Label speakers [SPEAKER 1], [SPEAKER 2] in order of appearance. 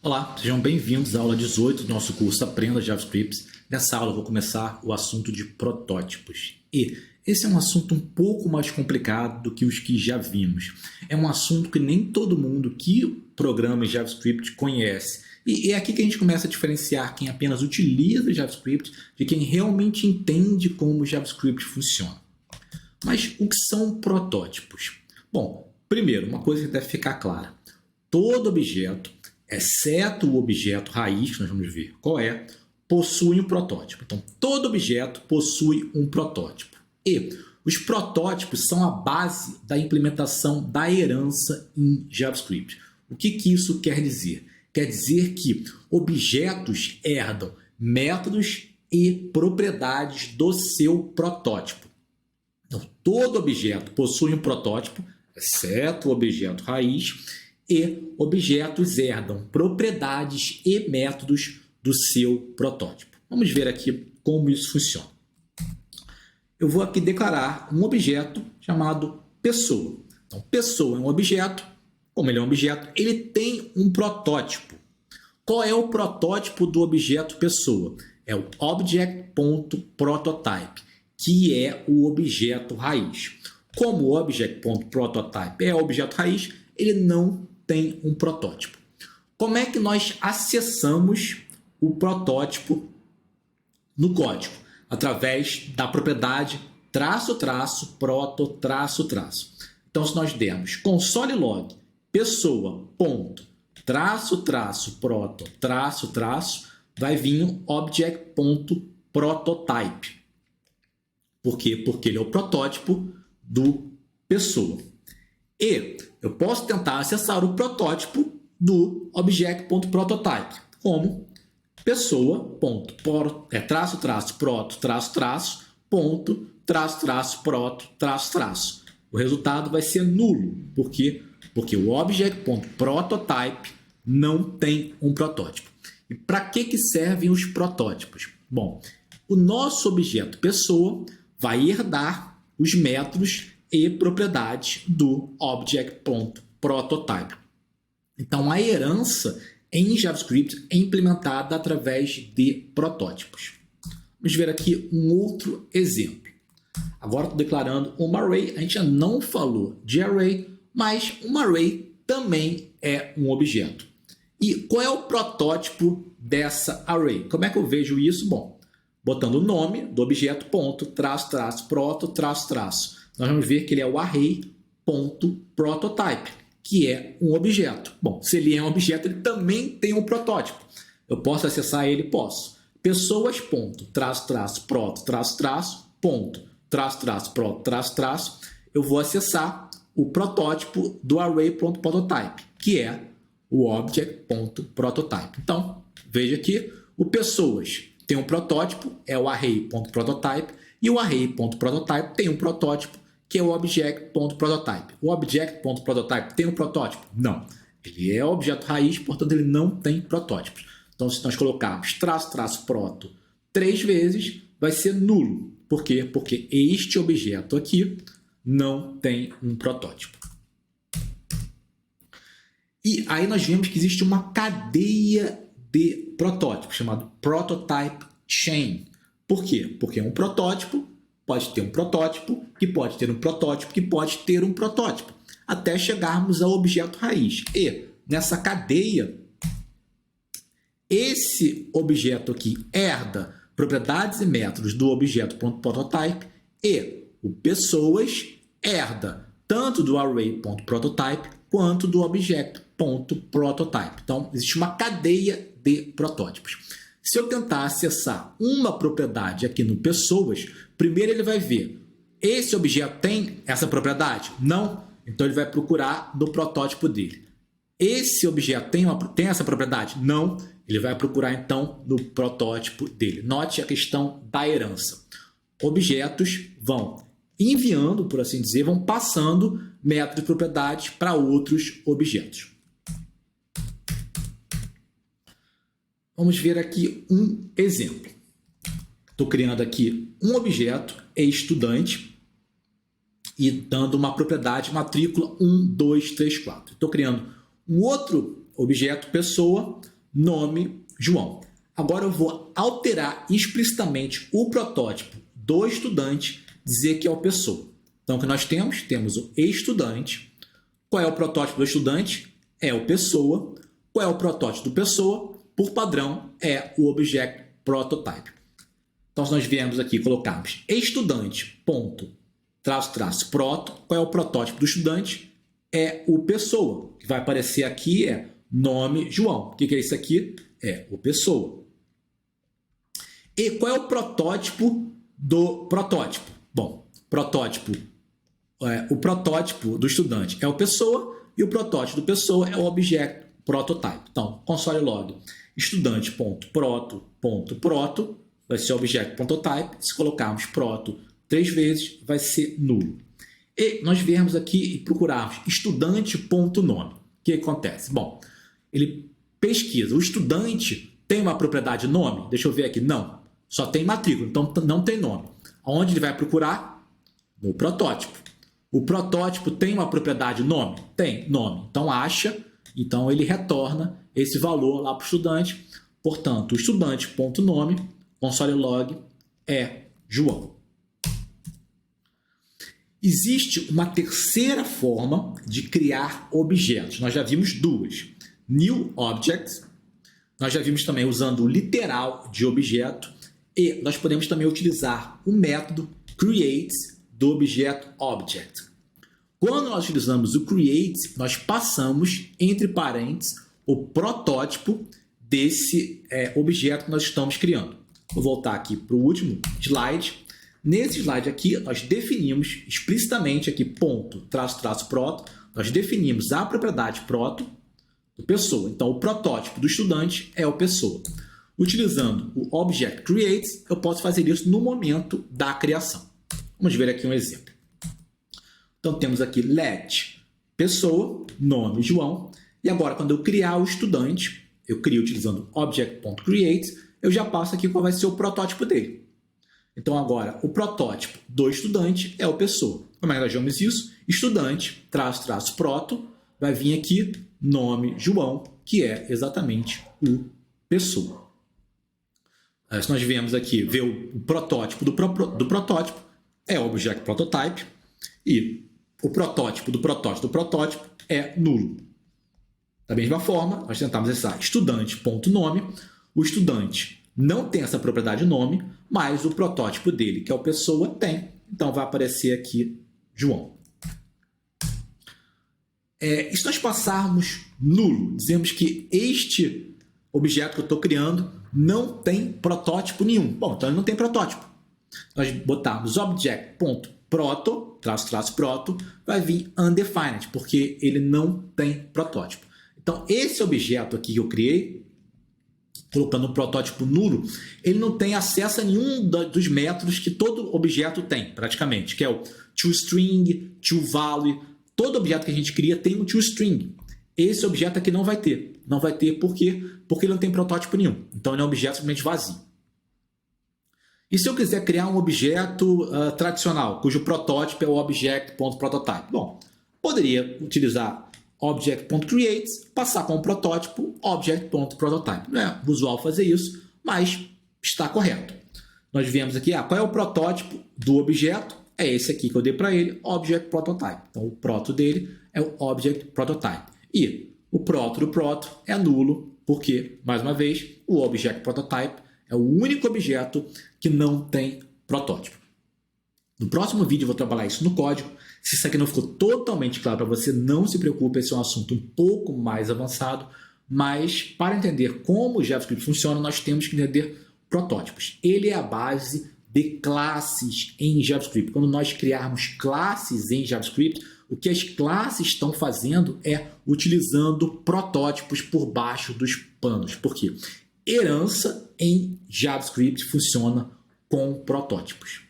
[SPEAKER 1] Olá, sejam bem-vindos à aula 18 do nosso curso Aprenda JavaScript. Nessa aula eu vou começar o assunto de protótipos. E esse é um assunto um pouco mais complicado do que os que já vimos. É um assunto que nem todo mundo que programa em JavaScript conhece. E é aqui que a gente começa a diferenciar quem apenas utiliza JavaScript de quem realmente entende como o JavaScript funciona. Mas o que são protótipos? Bom, primeiro, uma coisa que deve ficar clara. Todo objeto, exceto o objeto raiz, que nós vamos ver qual é, possui um protótipo. Então, todo objeto possui um protótipo. E os protótipos são a base da implementação da herança em JavaScript. O que isso quer dizer? Quer dizer que objetos herdam métodos e propriedades do seu protótipo. Então, todo objeto possui um protótipo, exceto o objeto raiz, e objetos herdam propriedades e métodos do seu protótipo. Vamos ver aqui como isso funciona. Eu vou aqui declarar um objeto chamado pessoa. Então, pessoa é um objeto. Como ele é um objeto, ele tem um protótipo. Qual é o protótipo do objeto pessoa? É o object.prototype, que é o objeto raiz. Como o object.prototype é o objeto raiz, ele não tem um protótipo. Como é que nós acessamos o protótipo no código? Através da propriedade --proto--. Então, se nós dermos console log pessoa ponto --proto --, vai vir um object.prototype. Por quê? Porque ele é o protótipo do pessoa. E eu posso tentar acessar o protótipo do object.prototype, como pessoa.proto --proto --. O resultado vai ser nulo. Por quê? Porque o object.prototype não tem um protótipo. E para que servem os protótipos? Bom, o nosso objeto pessoa vai herdar os métodos e propriedades do object.prototype. Então, a herança em JavaScript é implementada através de protótipos. Vamos ver aqui um outro exemplo. Agora estou declarando uma array. A gente já não falou de array, mas uma array também é um objeto. E qual é o protótipo dessa array? Como é que eu vejo isso? Bom, botando o nome do objeto ponto, --proto --. Nós vamos ver que ele é o array.prototype, que é um objeto. Bom, se ele é um objeto, ele também tem um protótipo. Eu posso acessar ele? Posso. Pessoas.proto --proto --. Eu vou acessar o protótipo do array.prototype, que é o object.prototype. Então, veja que o pessoas tem um protótipo, é o array.prototype, e o array.prototype tem um protótipo, que é o object.prototype. O object.prototype tem um protótipo? Não. Ele é objeto raiz, portanto, ele não tem protótipos. Então, se nós colocarmos --proto 3 vezes, vai ser nulo. Por quê? Porque este objeto aqui não tem um protótipo. E aí nós vemos que existe uma cadeia de protótipos, chamado Prototype Chain. Por quê? Porque um protótipo pode ter um protótipo, que pode ter um protótipo, que pode ter um protótipo, até chegarmos ao objeto raiz. E nessa cadeia, esse objeto aqui herda propriedades e métodos do objeto.prototype e o pessoas herda tanto do array.prototype quanto do object.prototype. Então, existe uma cadeia de protótipos. Se eu tentar acessar uma propriedade aqui no pessoas, primeiro ele vai ver, esse objeto tem essa propriedade? Não. Então, ele vai procurar no protótipo dele. Esse objeto tem essa propriedade? Não. Ele vai procurar, então, no protótipo dele. Note a questão da herança. Objetos vão enviando, por assim dizer, vão passando métodos e propriedades para outros objetos. Vamos ver aqui um exemplo. Estou criando aqui um objeto, estudante, e dando uma propriedade matrícula 1, 2, 3, 4. Estou criando um outro objeto pessoa, nome João. Agora eu vou alterar explicitamente o protótipo do estudante, dizer que é o pessoa. Então, o que nós temos? Temos o estudante. Qual é o protótipo do estudante? É o pessoa. Qual é o protótipo do pessoa? Por padrão, é o object prototype. Então, se nós viemos aqui e colocarmos estudante, ponto, traço, traço, proto, qual é o protótipo do estudante? É o pessoa. O que vai aparecer aqui é nome João. O que é isso aqui? É o pessoa. E qual é o protótipo do protótipo? Bom, o protótipo do estudante é o pessoa e o protótipo do pessoa é o object prototype. Então, console log estudante.proto vai ser o object prototype. Se colocarmos proto 3 vezes, vai ser nulo. E nós viemos aqui e procurarmos estudante.nome. O que acontece? Bom, ele pesquisa. O estudante tem uma propriedade nome? Deixa eu ver aqui. Não. Só tem matrícula, então não tem nome. Onde ele vai procurar? No protótipo. O protótipo tem uma propriedade nome? Tem nome. Então acha, então ele retorna esse valor lá para o estudante. Portanto, o estudante.nome, console log, é João. Existe uma terceira forma de criar objetos. Nós já vimos duas. New Object. Nós já vimos também usando o literal de objeto. E nós podemos também utilizar o método create do objeto object. Quando nós utilizamos o create, nós passamos entre parênteses o protótipo desse objeto que nós estamos criando. Vou voltar aqui para o último slide. Nesse slide aqui, nós definimos explicitamente aqui ponto, traço, traço, proto. Nós definimos a propriedade proto do pessoa. Então, o protótipo do estudante é o pessoa. Utilizando o object create, eu posso fazer isso no momento da criação. Vamos ver aqui um exemplo. Então, temos aqui let pessoa, nome João. E agora, quando eu criar o estudante, eu crio utilizando object.create, eu já passo aqui qual vai ser o protótipo dele. Então, agora, o protótipo do estudante é o pessoa. Como é que nós chamamos isso? Estudante, traço, traço, proto, vai vir aqui, nome João, que é exatamente o pessoa. Se nós viemos aqui ver o protótipo do protótipo, é o object prototype, e o protótipo do protótipo é nulo. Da mesma forma, nós tentamos acessar estudante.nome. O estudante não tem essa propriedade nome, mas o protótipo dele, que é o pessoa, tem. Então, vai aparecer aqui João. E se nós passarmos nulo, dizemos que este objeto que eu estou criando não tem protótipo nenhum. Bom, então ele não tem protótipo. Nós botarmos object.proto, traço, proto, vai vir undefined, porque ele não tem protótipo. Então, esse objeto aqui que eu criei, colocando um protótipo nulo, ele não tem acesso a nenhum dos métodos que todo objeto tem, praticamente, que é o toString, toValue. Todo objeto que a gente cria tem um toString. Esse objeto aqui não vai ter. Não vai ter por quê? Porque ele não tem protótipo nenhum. Então, ele é um objeto simplesmente vazio. E se eu quiser criar um objeto tradicional, cujo protótipo é o object.prototype? Bom, poderia utilizar object.create, passar com o protótipo object.prototype. Não é usual fazer isso, mas está correto. Nós viemos aqui, qual é o protótipo do objeto? É esse aqui que eu dei para ele, object prototype. Então, o proto dele é o object prototype. E o proto do proto é nulo, porque, mais uma vez, o object prototype é o único objeto que não tem protótipo. No próximo vídeo eu vou trabalhar isso no código. Se isso aqui não ficou totalmente claro para você, não se preocupe, esse é um assunto um pouco mais avançado, mas para entender como o JavaScript funciona, nós temos que entender protótipos. Ele é a base de classes em JavaScript. Quando nós criarmos classes em JavaScript, o que as classes estão fazendo é utilizando protótipos por baixo dos panos. Por quê? Herança em JavaScript funciona com protótipos.